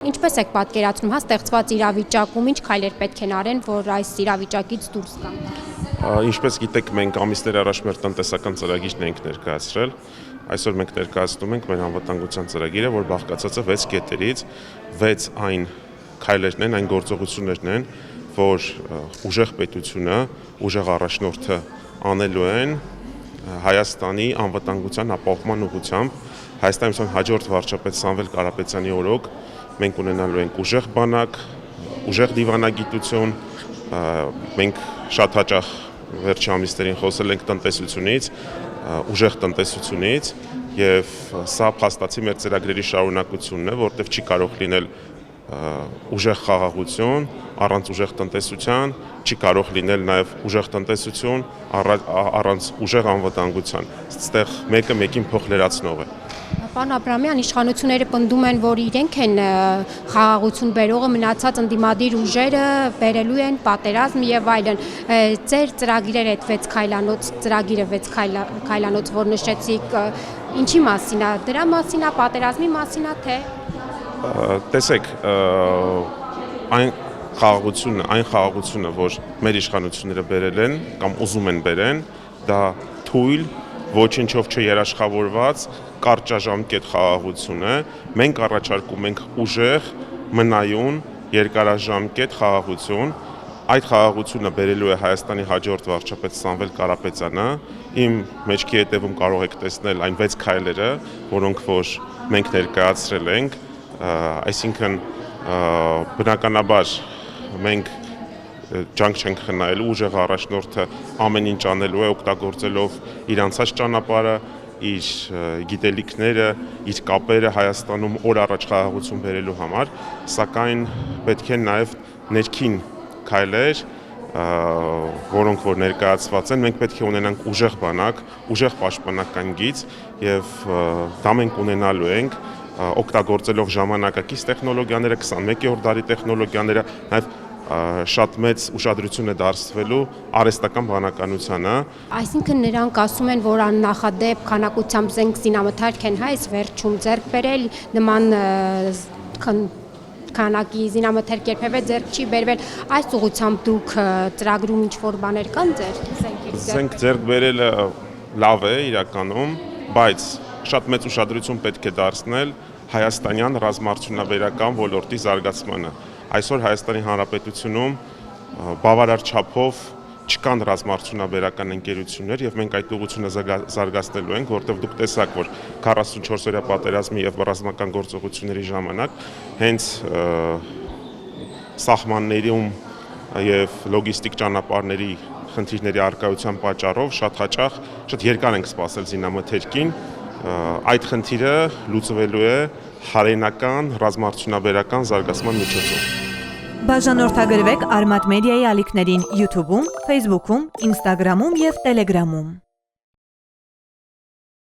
Ինչպես եք պատկերացնում, ստեղծված իրավիճակում ինչ քայլեր պետք են արեն, որ այս իրավիճակից դուրս գան։ Ինչպես գիտեք, մենք ամիսներ առաջ մեր տնտեսական ծրագիրն ենք ներկայացրել։ Այսօր մենք ներկայացնում ենք մեր անվտանգության ծրագիրը, որ բաղկացած է 6 կետերից, 6 այն քայլերն են, այն գործողություններն են, որ ուժեղ պետությունը, ուժեղ առաջնորդը անելու են Հայաստանի անվտանգության ապահովման ուղղությամբ։ Հայաստանի հաջորդ վարչապետ Սամվել Կարապետյանի օրոք մենք ունենալու ենք ուժեղ բանակ, ուժեղ դիվանագիտություն, մենք շատ հաճախ վերջի ամիսներին խոսել ենք տնտեսությունից, ուժեղ տնտեսությունից եւ սա փաստացի մեր ծրագրերի շարունակությունն է, որտեղ չի կարող լինել ուժեղ խաղաղություն առանց ուժեղ տնտեսության, չի կարող լինել նաև ուժեղ տնտեսություն առանց ուժեղ անվտանգության։ Այստեղ մեկը մեկին փոխլերացնող է։ Պարոն Աբրահամյան, իշխանությունները պնդում են, որ իրենք են խաղաղություն բերողը, մնացած ընդդիմադիր ուժերը բերելու են պատերազմ եւ այլն։ Ձեր ծրագիրը այդ 6 քայլանոց ծրագիրը 6 քայլանոց, որ նշեցիք, ինչի մասին է, դրա մասին է, պատերազմի մասին է, թե տեսեք, այն խաղաղությունը, որ մեր իշխանությունները բերել են կամ ուզում են բերեն, դա թույլ, ոչինչով չերաշխավորված կարճաժամկետ խաղաղություն է։ Մենք առաջարկում ենք ուժեղ, մնայուն, երկարաժամկետ խաղաղություն։ Այդ խաղաղությունը բերելու է Հայաստանի հաջորդ վարչապետ Սամվել Կարապետյանը։ Իմ մեջքի հետևում կարող եք տեսնել այն 6 քայլերը, որոնք որ մենք ներկայացրել ենք, այսինքն բնականաբար մենք ջանք չենք խնայելու, ուժեղ առաջնորդը ամեն ինչ անելու է օգտագործելով իր անցած ճանապարհը, իր գիտելիքները, իր կապերը Հայաստանում օր առաջ խաղաղություն բերելու համար, սակայն պետք է նաև ներքին քայլեր, որոնք որ ներկայացված են, մենք պետք է ունենանք ուժեղ բանակ, ուժեղ պաշտպանական գիծ եւ դա մենք ունենալու ենք օգտագործելով ժամանակակից տեխնոլոգիաները, 21-րդ դարի տեխնոլոգիաները, նաև շատ մեծ ուշադրություն է դարձվելու արհեստական բանականությանը։ Այսինքն նրանք ասում են, որ աննախադեպ քանակությամբ զենք զինամթերք են այս վերջում ձեռք բերել, նման քանակի զինամթերք երբևէ ձեռք չի բերվել։ Այս ուղղությամբ դուք ծրագրում ինչ-որ բաներ կան ձեր զենք ձեռք բերելը լավ է իրականում, բայց շատ մեծ ուշադրություն պետք է դարձնել հայաստանյան ռազմաարդյունաբերական ոլորտի զարգացմանը։ Այսօր Հայաստանի Հանրապետությունում բավարար չափով չկան ռազմաարդյունաբերական ընկերություններ եւ մենք այդ ուղղությունը զարգացնելու ենք, որտեղ դուք տեսաք, որ 44-օրյա պատերազմի եւ ռազմական գործողությունների ժամանակ հենց սահմաններում եւ լոգիստիկ ճանապարհների խնդիրների արկայության պատճառով շատ հաճախ շատ երկար ենք սպասել զինամթերքին։ Այդ խնդիրը լուծվելու է հարենական ռազմաարդյունաբերական զարգացման միջոցով։ Բաժանորդագրվեք Արմատ մեդիայի ալիքներին YouTube-ում, Facebook-ում, Instagram-ում եւ Telegram-ում։